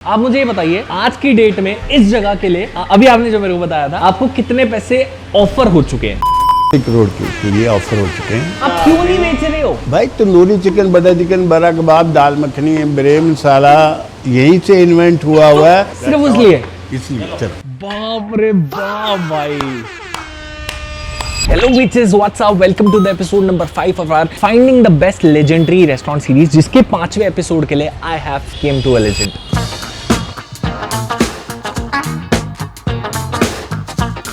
आप मुझे ये बताइए आज की डेट में इस जगह के लिए अभी आपने जो मेरे को बताया था आपको कितने पैसे ऑफर हो चुके हैं? 1 करोड़ के लिए ऑफर हो चुके हैं। आप क्यों नहीं बेच रहे हो भाई तंदूरी चिकन, बटर चिकन, बड़ा कबाब, दाल मखनी, ब्रेम मसाला यहीं से इन्वेंट हुआ है। सिर्फ इसलिए चल। बाप रे बाप भाई। Hello bitches, what's up? Welcome to the episode number 5 of our Finding the Best Legendary Restaurant series, जिसके 5वें एपिसोड के लिए I have came to a legend.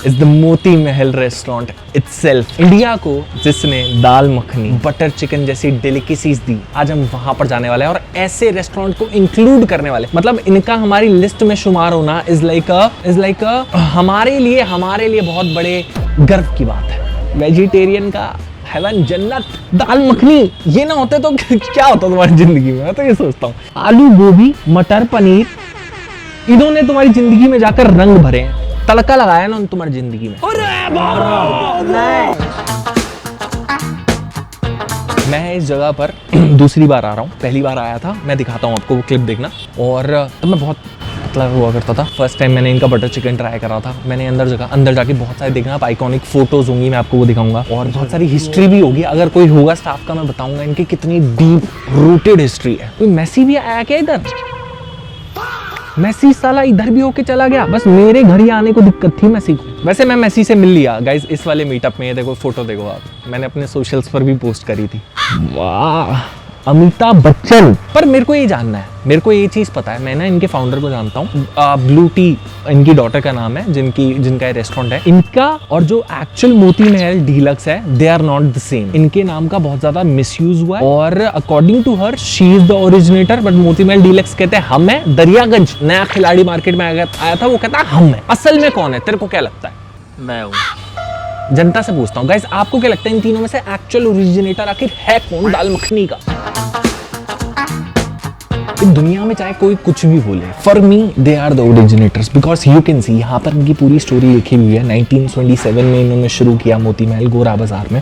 It's the Moti Mahal restaurant itself. India को जिसने दाल मखनी, बटर चिकन जैसी delicacies दी, आज हम वहां पर जाने वाले हैं और ऐसे रेस्टोरेंट को इंक्लूड करने वाले, मतलब इनका हमारी लिस्ट में शुमार होना इज लाइक हमारे लिए बहुत बड़े गर्व की बात है। वेजिटेरियन का हेवन, जन्नत, दाल मखनी ये ना होते तो क्या होता तुम्हारी जिंदगी में? मैं तो ये सोचता हूँ आलू गोभी मटर पनीर इन्होंने तुम्हारी जिंदगी में जाकर रंग भरे हैं, तड़का लगाया ना तुम्हारी जिंदगी में। मैं इस जगह पर दूसरी बार आ रहा हूँ, पहली बार आया था, मैं दिखाता हूँ आपको, वो क्लिप देखना। और तब मैं बहुत पतला हुआ करता था। फर्स्ट टाइम मैंने इनका बटर चिकन ट्राई करा था। मैंने अंदर जाके बहुत सारे देखना, आप आइकॉनिक फोटोज होंगी, मैं आपको वो दिखाऊंगा और बहुत सारी हिस्ट्री भी होगी। अगर कोई होगा स्टाफ का मैं बताऊंगा इनकी कितनी डीप रूटेड हिस्ट्री है। कोई मैसी भी आया क्या इधर? मैसी साला इधर भी होके चला गया, बस मेरे घर ही आने को दिक्कत थी मैसी को। वैसे मैं मैसी से मिल लिया गाइज इस वाले मीटअप में। ये देखो फोटो देखो आप, मैंने अपने सोशल्स पर भी पोस्ट करी थी। वाह, अमिताभ बच्चन। पर मेरे को ये जानना है, मेरे को ये चीज पता है, मैं ना इनके फाउंडर को जानता हूँ, ब्लू टी इनकी डॉटर का नाम है, जिनका ये रेस्टोरेंट है। इनका और जो एक्चुअल मोती महल डीलक्स है, they are not the same. इनके नाम का बहुत ज्यादा मिसयूज हुआ है और according to her she is the originator, but Moti Mahal deluxe कहते हैं हम है। दरियागंज नया खिलाड़ी मार्केट में आया था, वो कहता है हम है। असल में कौन है? तेरे को क्या लगता है? मैं हूँ। जनता से पूछता हूँ गाइस, आपको क्या लगता है इन तीनों में से एक्चुअल ओरिजिनेटर आखिर है कौन दाल मखनी का? दुनिया में चाहे कोई कुछ भी बोले, for me they are the originators, because you can see यहाँ पर इनकी पूरी स्टोरी लिखी हुई है। 1927 में इन्होंने शुरू किया मोती महल गोरा बाजार में,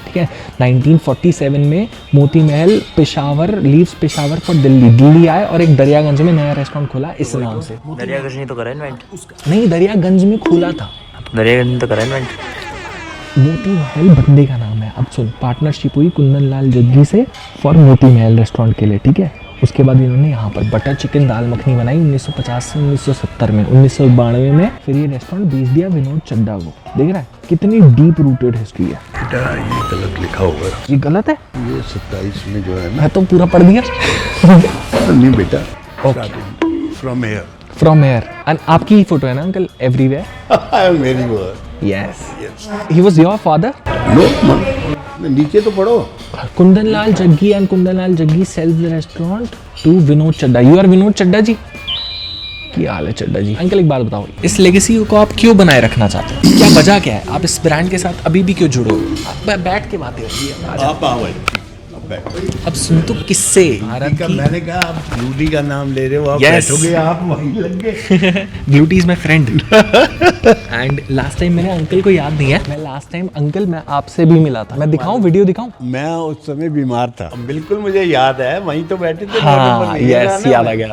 ठीक है। 1947 में मोती महल लीव्स पेशावर फॉर दिल्ली आए और एक दरियागंज में नया रेस्टोरेंट खोला इस नाम से। दरियागंज नहीं तो करा इन्वेंट? नहीं, दरियागंज में खोला था। दरियागंज तो करा इन्वेंट। मोती महल बंदे का नाम है। अब सुन, पार्टनरशिप हुई कुंदन लाल जग्गी से फॉर मोती महल रेस्टोरेंट के लिए, ठीक है। उसके बाद इन्होंने यहाँ पर बटर चिकन दाल मखनी बनाई 1950 से 1970 में। 1992 में फिर ये रेस्टोरेंट बेच दिया विनोद चड्डा को। देख रहा है कितनी डीप रूटेड हिस्ट्री है। बेटा ये गलत लिखा हुआ है। ये गलत है? ये 27 में जो है ना। मैं तो पूरा पढ़ दिया। नहीं बेटा, फ्रॉम एयर। एंड आपकी ही फोटो है ना अंकल एवरीवेयर? मेरी वो है। Yes, he was your father? No, नीचे तो पढ़ो। Kundan Lal Jaggi and Kundan Lal Jaggi sells the restaurant to Vinod Chadda. You are Vinod Chadda ji? क्या हाल है चड्डा जी? अंकल एक बात बताओ, इस लेगेसी को आप क्यों बनाए रखना चाहते हो? क्या वजह क्या है? आप इस ब्रांड के साथ अभी भी क्यों जुड़े हो? बैठ के बातें होती है। अब सुन तो किससे मैंने कहा आप ब्लूटी का नाम ले रहे हो, आप बैठोगे, आप वहीं लग गए। ब्लूटी is my friend. And last time मैंने अंकल को याद नहीं है, मैं आपसे भी मिला था। मैं दिखाऊं, वीडियो दिखाऊं? मैं उस समय बीमार था, बिल्कुल मुझे याद है, वहीं तो बैठे थे। हाँ, यस, याद आ गया।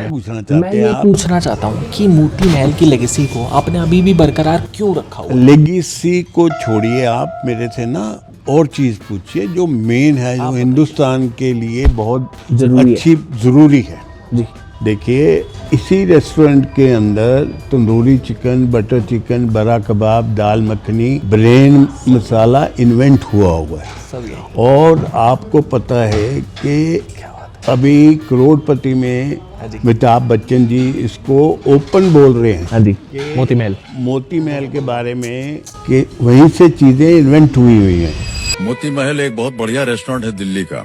पूछना चाहते मैं ये पूछना चाहता हूँ कि मोती महल की लेगेसी को आपने अभी भी बरकरार क्यों रखा हुआ? लेगेसी को छोड़िए, आप मेरे से ना और चीज पूछिए जो मेन है, जो हिंदुस्तान के लिए बहुत जरूरी है जी। देखिए, इसी रेस्टोरेंट के अंदर तंदूरी चिकन, बटर चिकन, बड़ा कबाब, दाल मखनी, ब्रेन मसाला इन्वेंट हुआ है। और आपको पता है कि अभी करोड़पति में अमिताभ बच्चन जी इसको ओपन बोल रहे हैं। हाँ जी, मोती महल के बारे में कि वहीं से चीजें इन्वेंट हुई हैं। मोती महल एक बहुत बढ़िया रेस्टोरेंट है दिल्ली का,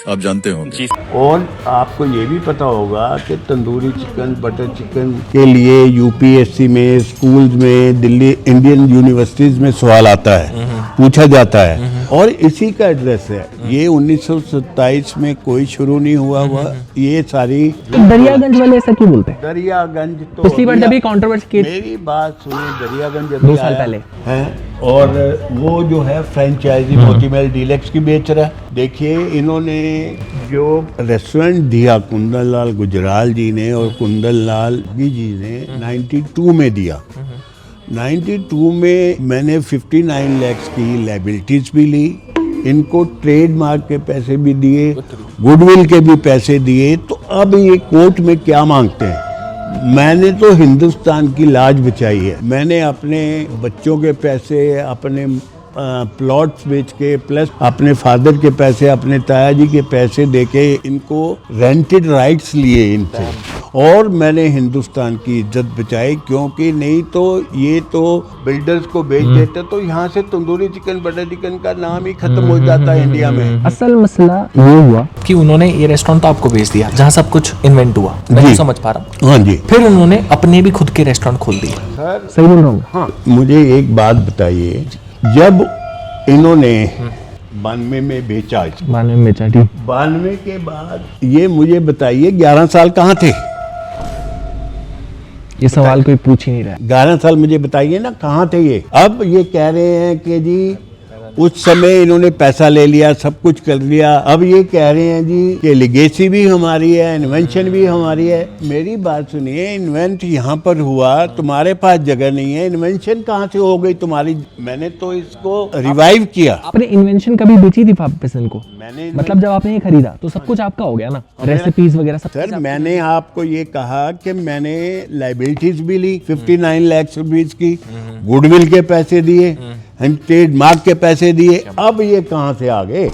आप जानते होंगे। और आपको ये भी पता होगा कि तंदूरी चिकन, बटर चिकन के लिए यूपीएससी में, स्कूल्स में, दिल्ली इंडियन यूनिवर्सिटीज में सवाल आता है, पूछा जाता है। और इसी का एड्रेस है। ये 1927 में कोई शुरू नहीं हुआ ये सारी तो दरियागंज वाले ऐसा क्यों बोलते हैं? दरियागंज तो पिछली बार जब ये कंट्रोवर्सी की मेरी बात सुनिए, दरियागंज 2 साल पहले है और वो जो है फ्रेंचाइजी मोतीमहल डीलक्स की बेच रहा है। देखिए इन्होंने जो रेस्टोरेंट दिया कुंदन लाल गुजराल जी ने और कुंदन लाल जी ने 92 में दिया। 92 में मैंने 59 लाख की लायबिलिटीज भी ली, इनको ट्रेडमार्क के पैसे भी दिए, गुडविल के भी पैसे दिए। तो अब ये कोर्ट में क्या मांगते हैं? मैंने तो हिंदुस्तान की लाज बचाई है। मैंने अपने बच्चों के पैसे, अपने प्लॉट्स बेच के, प्लस अपने फादर के पैसे, अपने ताया जी के पैसे देके इनको रेंटेड राइट्स लिए इनसे, और मैंने हिंदुस्तान की इज्जत बचाई। क्योंकि नहीं तो ये तो बिल्डर्स को बेच देते तो यहाँ से तंदूरी चिकन, बटर चिकन का नाम ही खत्म हो जाता है इंडिया में। असल मसला ये हुआ कि उन्होंने ये रेस्टोरेंट तो आपको बेच दिया जहाँ सब कुछ इन्वेंट हुआ, मैं जी। तो समझ पा रहा हूँ। हाँ जी। फिर उन्होंने अपने भी खुद के रेस्टोरेंट खोल दिए। सर सही बोल रहा हूँ? हाँ, मुझे एक बात बताइए, जब इन्होंने 92 में बेचा, 92 में बेचा, ठीक। 92 के बाद ये मुझे बताइए 11 साल कहाँ थे? ये सवाल कोई पूछ ही नहीं रहा है। 11 साल मुझे बताइए ना कहाँ थे ये? अब ये कह रहे हैं कि जी उस समय इन्होंने पैसा ले लिया, सब कुछ कर लिया। अब ये कह रहे हैं जी कि लिगेसी भी हमारी है, इन्वेंशन भी हमारी है। मेरी बात सुनिए, इन्वेंट यहाँ पर हुआ, तुम्हारे पास जगह नहीं है, इन्वेंशन कहाँ से हो गई तुम्हारी? मैंने तो इसको रिवाइव किया। आपने इन्वेंशन कभी बेची थी पाकिस्तान को? मैंने मतलब जब आपने ये खरीदा तो सब कुछ आपका हो गया ना, रेसिपीज वगैरह सब? सर मैंने आपको ये कहा कि मैंने लाइबिलिटीज भी ली 59 लाख रुपीज की, गुडविल के पैसे दिए, ट्रेडमार्क के पैसे दिए। अब ये कहाँ से आ गए?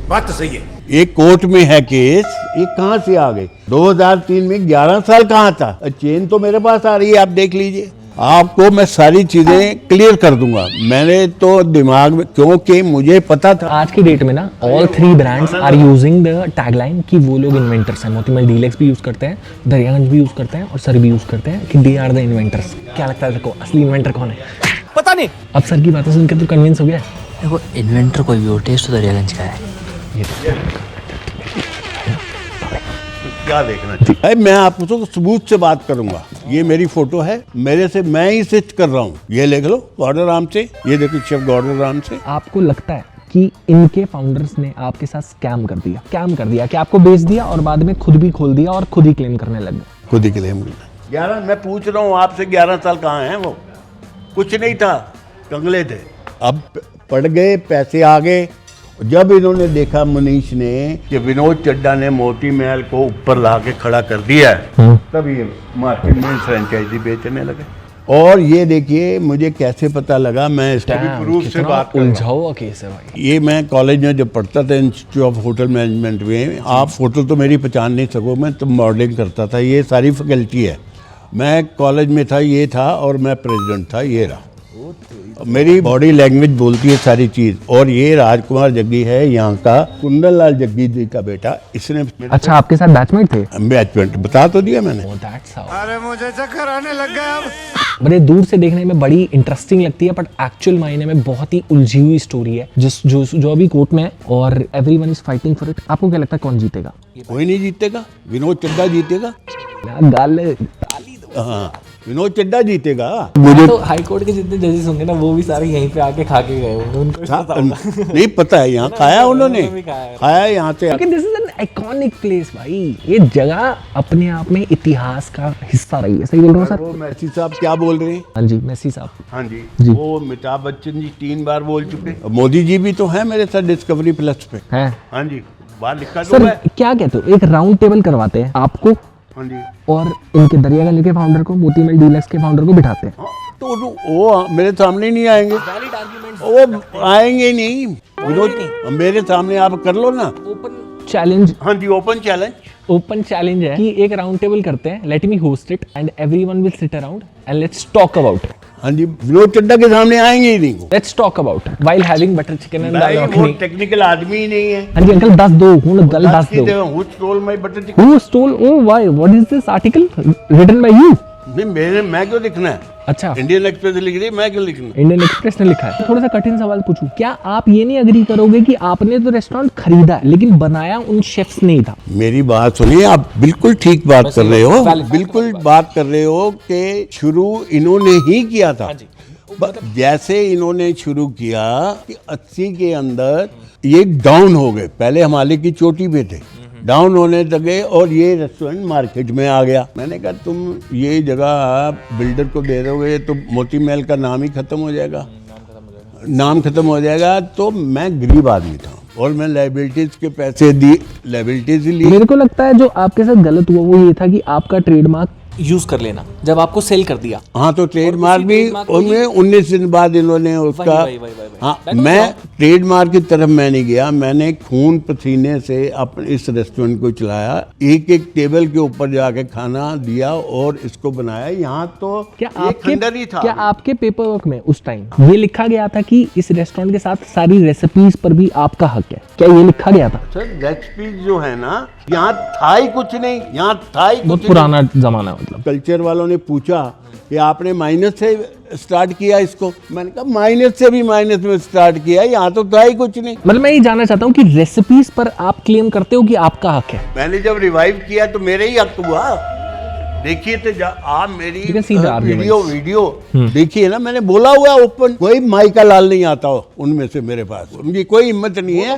बात तो सही है। एक कोर्ट में है केस, ये कहाँ से आ गए? 2003 में 11 साल कहाँ था? चेन तो मेरे पास आ रही है, आप देख लीजिए। आपको मैं सारी चीजें क्लियर कर दूंगा। मैंने तो दिमाग में, क्योंकि मुझे पता था। आज की डेट में ना all 3 brands are using the tagline कि वो लोग इन्वेंटर्स हैं। मोतीमहल डीलक्स भी यूज करते हैं, दरियागंज भी यूज करते हैं और सर भी यूज करते हैं कि दे आर द इन्वेंटर्स। क्या लगता है तेरे को असली इन्वेंटर कौन है? पता नहीं। अब सर की बातें सुनकर तू कन्विंस हो गया? देखो इन्वेंटर कोई भी हो, टेस्ट तो दरियागंज का है। क्या देखना चाहिए? मैं आपको सबूत से बात करूंगा। ये मेरी फोटो है, मेरे से मैं ही सिस्ट कर रहा हूँ। ये लिख लो गॉर्डन राम से, ये देखो शेफ गॉर्डन राम से। आपको लगता है कि इनके फाउंडर्स ने आपके साथ स्कैम कर दिया कि आपको बेच दिया और बाद में खुद भी खोल दिया और खुद ही क्लेम करने लग गए? खुद ही क्लेम करना। 11 मैं पूछ रहा हूँ आपसे, 11 साल कहाँ हैं वो? कुछ नहीं था, कंगले थे। अब पड़ गए, पैसे आ गए। जब इन्होंने देखा मनीष ने कि विनोद चड्डा ने मोती महल को ऊपर ला के खड़ा कर दिया है, तब ये मार्केट में फ्रेंचाइजी बेचने लगे। और ये देखिए मुझे कैसे पता लगा, मैं इसके भी प्रूफ से बात कर रहा हूं। उलझाओ हुआ केस है भाई। ये मैं कॉलेज में जब पढ़ता था इंस्टीट्यूट ऑफ होटल मैनेजमेंट में, आप फोटो तो मेरी पहचान नहीं सको, मैं तो मॉडलिंग करता था। ये सारी फैकल्टी है। मैं कॉलेज में था, ये था, और मैं प्रेसिडेंट था, ये रहा। मेरी बॉडी लैंग्वेज बोलती है सारी चीज। और ये राजकुमार जग्गी है, यहाँ का कुंदन लाल जग्गी जी का बेटा। इसने अच्छा, आपके साथ बैचमेट थे? बैचमेंट बता तो दिया मैंने। अरे मुझे चक्कर आने लग गया अब। बड़े दूर से देखने में बड़ी इंटरेस्टिंग लगती है, बट एक्चुअल मायने में बहुत ही उलझी हुई स्टोरी है जो अभी कोर्ट में है और everyone is fighting for it. आपको क्या लगता है कौन जीतेगा? कोई नहीं जीतेगा, विनोद चड्डा जीतेगा। हाँ, विनोद चड्डा जीतेगा। मुझे तो हाई कोर्ट के जितने जजेस होंगे ना, वो भी सारे यहीं पे आके खा के गए होंगे। उनको नहीं पता है, यहाँ खाया उन्होंने, खाया यहाँ से। लेकिन this is an iconic place भाई। ये जगह अपने आप में इतिहास का हिस्सा रही है। सही बोल रहा हूँ सर? वो मेसी साहब क्या बोल रहे हैं? हाँ जी, मेसी साहब। हाँ जी। वो अमिताभ बच्चन जी 3 बार बोल चुके। मोदी जी भी तो है मेरे साथ डिस्कवरी प्लस पे। है? हाँ जी, बाहर लिखा तो सर है। क्या कहते हो, एक राउंड टेबल करवाते हैं आपको हाँ जी, और इनके दरियागंज के फाउंडर को, मोतीमहल डीलक्स के फाउंडर को बिठाते हैं। हाँ, तो वो मेरे सामने नहीं आएंगे, वो आएंगे नहीं। विनोद मेरे सामने आप कर लो ना। Open challenge. हाँ जी, ओपन चैलेंज है कि एक राउंड टेबल करते हैं, let me host it and everyone will sit around and let's talk about. हाँ जी, विनोद चड्डा के सामने आएंगे ही नहीं। Let's talk about while having butter chicken and dal वो मखनी। टेक्निकल आदमी ही नहीं है। हाँ जी अंकल, दस दो हुन गल दस दो। Who stole my butter chicken? Who stole? Oh why? What is this article written by you? नहीं, मैं क्यों दिखना है? अच्छा, इंडियन एक्सप्रेस लिख रही है, मैं क्यों लिखूं? इंडियन एक्सप्रेस ने लिखा है। थोड़ा सा कठिन सवाल पूछूं, क्या आप ये नहीं एग्री करोगे कि आपने तो रेस्टोरेंट खरीदा है लेकिन बनाया उन शेफ्स ने ही था? मेरी बात सुनिए, आप बिल्कुल ठीक बात कर रहे हो, बिल्कुल बात कर रहे हो कि शुरू इन्होंने ही किया था। जैसे इन्होंने शुरू किया कि 80 के अंदर ये डाउन हो गए, पहले हिमालय की चोटी पे थे, डाउन होने लगे और ये रेस्टोरेंट मार्केट में आ गया। मैंने कहा तुम ये जगह आप बिल्डर को दे दोगे तो मोती महल का नाम ही खत्म हो जाएगा, नाम खत्म हो जाएगा। तो मैं गरीब आदमी था और मैं लाइबिलिटीज के पैसे दी, लाइबिलिटीज ही ली। मेरे को लगता है जो आपके साथ गलत हुआ वो ये था कि आपका ट्रेडमार्क यूज कर लेना जब आपको सेल कर दिया। हाँ, तो ट्रेडमार्क भी उनमें 19 दिन बाद इन्होंने उसका हाँ, मैं ट्रेडमार्क की तरफ मैं नहीं गया, मैंने खून पसीने से अपने इस रेस्टोरेंट को चलाया, एक एक टेबल के ऊपर जाके खाना दिया और इसको बनाया। यहाँ तो क्या ये आपके खंडर ही था। क्या आपके पेपर वर्क में उस टाइम ये लिखा गया था कि इस रेस्टोरेंट के साथ सारी रेसिपीज पर भी आपका हक है? क्या ये लिखा गया था? सर रेसिपीज जो है ना, यहाँ था ही कुछ नहीं, यहाँ था ही बहुत कुछ पुराना जमाना है मतलब। कल्चर वालों ने पूछा कि आपने माइनस से स्टार्ट किया इसको, मैंने कहा माइनस से भी माइनस में स्टार्ट किया, यहाँ तो था ही कुछ नहीं। मतलब मैं ये जानना चाहता हूँ कि रेसिपीज पर आप क्लेम करते हो कि आपका हक है? मैंने जब रिवाइव किया तो मेरे ही हक हुआ। देखिए तो आप मेरी You can see the arguments. Video देखिए ना, मैंने बोला हुआ ओपन, कोई माई का लाल नहीं आता हो उनमें से मेरे पास, उनकी कोई हिम्मत नहीं है।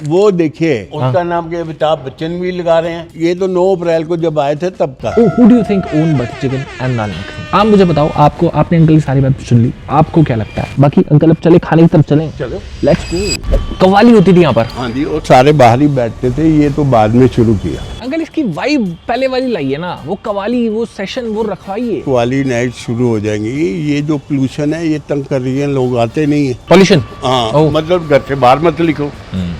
वो देखिए उसका नाम के अमिताभ बच्चन भी लगा रहे हैं, ये तो 9 अप्रैल को जब आए थे तब का। Who do you think own butter chicken and दाल मखनी? आप मुझे बताओ, आपको, आपने अंकल की सारी बात सुन ली, आपको क्या लगता है? बाकी अंकल अब चले खाने की तरफ चलें? चलो लेट्स गो। कव्वाली होती थी यहाँ पर? हाँ जी, और सारे बाहर ही बैठते थे, ये तो बाद में शुरू किया। अंकल इसकी वाइब पहले वाली लाइए ना, वो कव्वाली, वो सेशन, वो रखवाइए। वाली नाइट शुरू हो जाएंगी। ये जो पोल्यूशन है ये तंग कर रही है, लोग आते नहीं है। पॉल्यूशन? हाँ, मतलब घर से बाहर मत लिखो,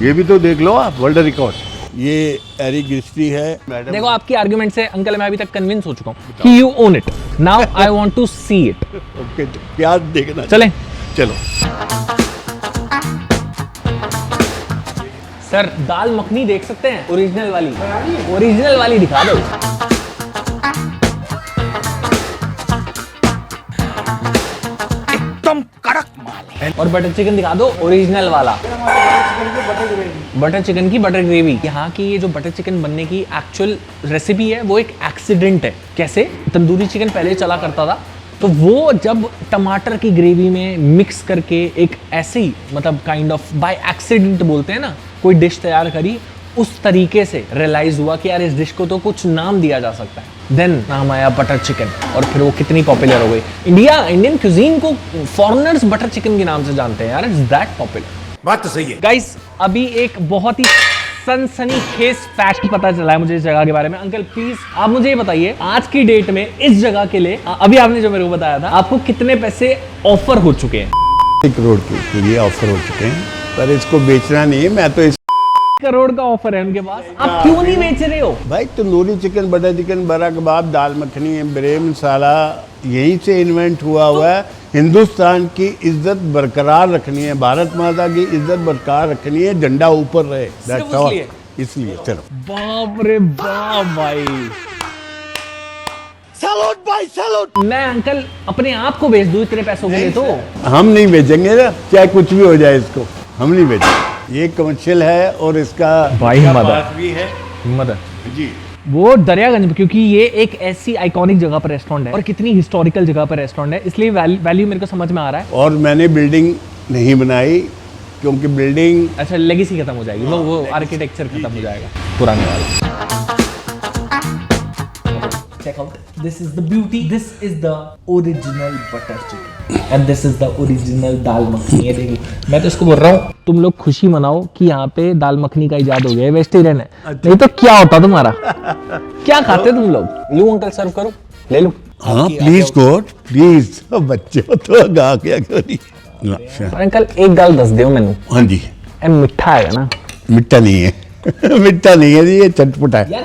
ये भी तो देख लो आप, वर्ल्ड रिकॉर्ड। ये एरिक गिस्टी है मैडम। देखो आपकी आर्गुमेंट से अंकल मैं अभी तक कन्विंस हो चुका हूँ कि you own it. Now I want to see it. Okay, क्या देखना? चलें? चलो। सर दाल मखनी देख सकते हैं? ओरिजिनल वाली, ओरिजिनल वाली दिखा दो। एकदम कड़क माल है। और बटर चिकन दिखा दो, ओरिजिनल वाला। बटर चिकन की बटर ग्रेवी। यहाँ की ये जो बटर चिकन बनने की एक्चुअल रेसिपी है वो एक एक्सीडेंट है। कैसे? तंदूरी चिकन पहले चला करता था, तो वो जब टमाटर की ग्रेवी में मिक्स करके एक ऐसे ही, मतलब काइंड ऑफ बाय एक्सीडेंट बोलते हैं ना, कोई डिश तैयार करी, उस तरीके से रियलाइज हुआ कि यार इस डिश को तो कुछ नाम दिया जा सकता है। देन नाम आया बटर चिकन, और फिर वो कितनी पॉपुलर हो गई। इंडियन क्यूजीन को फॉरेनर्स बटर चिकन के नाम से जानते हैं यार, इट्स दैट पॉपुलर। बात तो सही है। गाइस, अभी एक बहुत ही सनसनीखेज फैक्ट पता चला है मुझे इस जगह के बारे में। अंकल प्लीज आप मुझे ये बताइए, आज की डेट में इस जगह के लिए, अभी आपने जो मेरे को बताया था, आपको कितने पैसे ऑफर हो चुके हैं? 1 करोड़ के लिए ऑफर हो चुके हैं, पर इसको बेचना नहीं है। मैं तो इस करोड़ का ऑफर है उनके पास, आप क्यों नहीं बेच रहे हो? भाई तंदूरी चिकन, बटर चिकन, बड़ा कबाब, दाल मखनी, ब्रेम मसाला यहीं से इन्वेंट हुआ है। हिंदुस्तान की इज्जत बरकरार रखनी है, भारत माता की इज्जत बरकरार रखनी है, झंडा ऊपर रहे, That's all। इसलिए चलो। बाप रे बाप भाई, सैल्यूट भाई, सैल्यूट। मैं अंकल अपने आप को बेच दूं इतने पैसों के लिए? तो हम नहीं बेचेंगे ना, चाहे कुछ भी हो जाए, इसको हम नहीं बेचेंगे। ये कमर्शियल है और इसका भाई इसका मदर। पास भी है मदर जी। वो दरियागंज, क्योंकि ये एक ऐसी आइकॉनिक जगह पर रेस्टोरेंट है और कितनी हिस्टोरिकल जगह पर रेस्टोरेंट है, इसलिए वैल्यू मेरे को समझ में आ रहा है। और मैंने बिल्डिंग नहीं बनाई, क्योंकि बिल्डिंग अच्छा, लेगेसी खत्म हो जाएगी, वो आर्किटेक्चर खत्म हो जाएगा पुराने वाला। Check out, this is the beauty, this is the original butter chicken and this is the original दाल मखनी। ये देखिए, मैं तो इसको बोल रहा हूँ तुम लोग खुशी मनाओ कि यहाँ पे दाल मखनी का इजाद हो गया है, वेजिटेरियन है। नहीं तो क्या होता तुम्हारा? क्या खाते तुम लोग? लूं अंकल, सर्व करो, ले लो। हाँ प्लीज गॉड प्लीज, बच्चे तो गा क्या करी। अंकल एक गल दस दियो मैनू, हाँ जी। ए मिठा है ना? मिठा नहीं है। मीठा नहीं है जी, ये चटपटा है। यार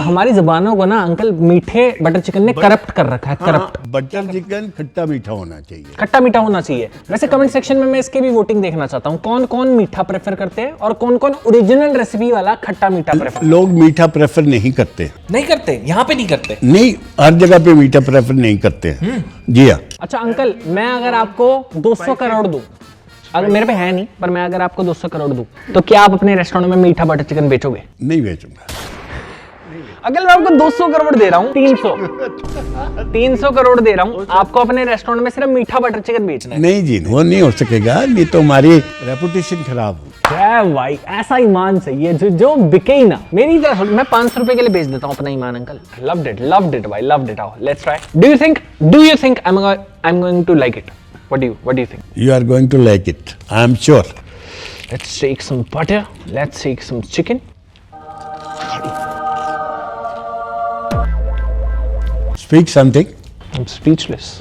हमारी जबानों को ना अंकल मीठे बटर चिकन ने करप्ट कर रखा है, करप्ट। बटर चिकन खट्टा मीठा होना चाहिए। खट्टा मीठा होना चाहिए। वैसे कमेंट सेक्शन में मैं इसके भी वोटिंग देखना चाहता हूँ, कौन कौन मीठा प्रेफर करते हैं और कौन कौन ओरिजिनल रेसिपी वाला खट्टा मीठा प्रेफर। लोग मीठा प्रेफर नहीं करते, नहीं करते, यहाँ पे नहीं करते। नहीं, हर जगह पे मीठा प्रेफर नहीं करते हैं। जी हाँ। अच्छा अंकल, मैं अगर आपको 200 करोड़ दूं, अगर मेरे पे है नहीं, पर मैं अगर आपको 200 करोड़ दूं, तो क्या आप अपने रेस्टोरेंट में मीठा बटर चिकन बेचोगे? नहीं बेचूंगा। अगर मैं आपको 200 करोड़ दे रहा हूँ, 300 करोड़ दे रहा हूँ, आपको अपने रेस्टोरेंट में सिर्फ मीठा बटर चिकन बेचना है। नहीं जी, वो नहीं हो सकेगा, नहीं तो हमारी रेपुटेशन खराब हो। क्या भाई, ऐसा ईमान चाहिए जो बिके ही ना। मेरी तरफ मैं 500 रुपए के लिए बेच देता हूँ अपना ईमान अंकल। लव्ड इट भाई, loved it. Let's try. Do you think I am going to like it? What do you think? You are going to like it, I am sure. Let's take some butter. Let's take some chicken. Speak something. I'm speechless.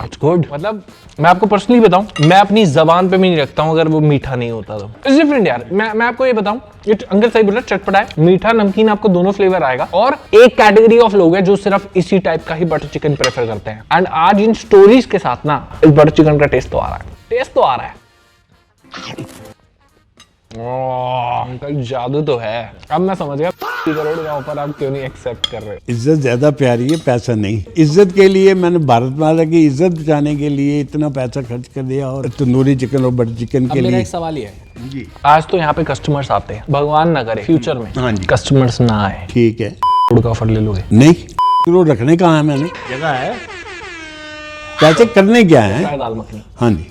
It's good. मतलब मैं आपको personally बताऊं, मैं अपनी जबान पे भी नहीं रखता हूं अगर वो मीठा नहीं होता तो। It's different यार। मैं आपको ये बताऊं, ये अंकल सही बोल रहा है, चटपटा है, मीठा नमकीन, आपको दोनों फ्लेवर आएगा। और एक कैटेगरी ऑफ लोग हैं जो सिर्फ इसी टाइप का ही बटर चिकन प्रेफर करते हैं। एंड आज इन स्टोरीज के साथ ना इस बटर चिकन का टेस्ट तो आ रहा है। अंकल जादू तो है। अब मैं समझ गया 50 करोड़ का ऑफर आप क्यों नहीं एक्सेप्ट कर रहे हो। इज्जत ज्यादा प्यारी है, पैसा नहीं। इज्जत के लिए मैंने भारत माता की इज्जत बचाने के लिए इतना पैसा खर्च कर दिया, और तंदूरी चिकन और बटर चिकन के लिए। एक सवाल ये है जी, आज तो यहाँ पे कस्टमर्स आते हैं, भगवान ना करे फ्यूचर में हाँ जी कस्टमर्स ना आए, ठीक है, करोड़ का ऑफर ले लोगे? नहीं, करोड़ रखने कहाँ है, मैंने जगह है, पैसे करने क्या है। दाल मखनी। हाँ जी,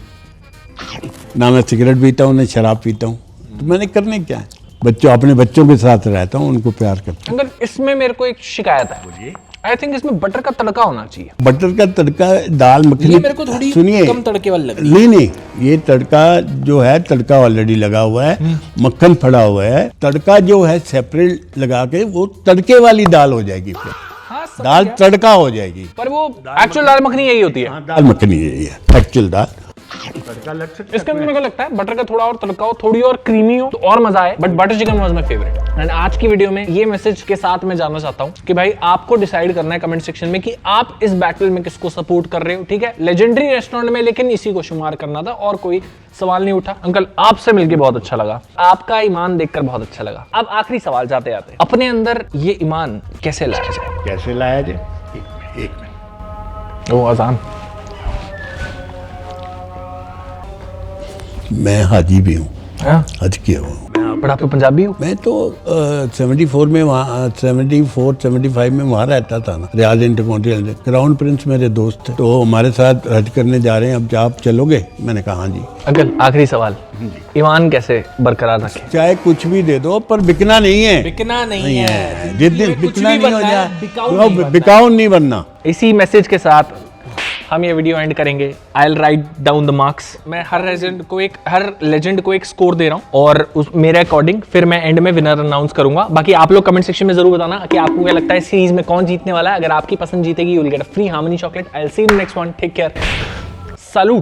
ना मैं सिगरेट पीता हूँ, ना शराब पीता हूँ, तो मैंने करने क्या है। अपने बच्चों के साथ रहता हूँ, उनको प्यार करता हूँ। अगर इसमें मेरे को एक शिकायत है, आई थिंक इसमें बटर का तड़का होना चाहिए। बटर का तड़का, दाल मखनी, ये मेरे को थोड़ी सुनिए, कम तड़के वाली लग रही है। नहीं, ये तड़का जो है, तड़का ऑलरेडी लगा हुआ है, मक्खन पड़ा हुआ है। तड़का जो है सेपरेट लगा के वो तड़के वाली दाल हो जाएगी, फिर हाँ, दाल तड़का हो जाएगी। पर वो एक्चुअल दाल मखनी यही होती है। दाल मखनी यही है एक्चुअल दाल। इसके अंदर मेरे को लगता है बटर का थोड़ा और तड़का हो, थोड़ी और क्रीमी हो तो और मजा आए। But butter chicken was my favourite. And आज की वीडियो में ये मैसेज के साथ मैं जानना चाहता हूँ कि भाई आपको डिसाइड करना है कमेंट सेक्शन में कि आप इस बैटल में किसको सपोर्ट कर रहे हो। ठीक है, लेजेंडरी रेस्टोरेंट में लेकिन इसी को शुमार करना था और कोई सवाल नहीं उठा। अंकल आपसे मिलके बहुत अच्छा लगा, आपका ईमान देखकर बहुत अच्छा लगा। अब आखिरी सवाल जाते जाते, अपने अंदर ये ईमान कैसे लाया जाए? कैसे लाया जाए? एक मिनट, वो अजान। मैं हाजी भी हूँ, हाँ? हज किया हुआ हूँ। बट आप तो पंजाबी हो। मैं तो 74 में वहाँ 75 में वहाँ रहता था ना, रियाज इंटरकॉन्टिनेंटल। क्राउन प्रिंस मेरे दोस्त थे, तो हमारे साथ हज करने जा रहे हैं, अब आप चलोगे? मैंने कहा हाँ जी। अंकल आखिरी सवाल, ईमान कैसे बरकरार रखें? चाहे कुछ भी दे दो, पर बिकना नहीं है। बिकना नहीं है। जिस दिन बिकना नहीं हो जाए, बिकाऊ नहीं बनना। इसी मैसेज के साथ हम ये वीडियो एंड करेंगे। I will write down the marks. मैं हर लेजेंड को एक स्कोर दे रहा हूँ और मेरे अकॉर्डिंग फिर मैं एंड में विनर अनाउंस करूंगा। बाकी आप लोग कमेंट सेक्शन में जरूर बताना कि आपको क्या लगता है सीरीज में कौन जीतने वाला है। अगर आपकी पसंद जीतेगी, you will get a free harmony chocolate. I will see you in next one. Take care, salute.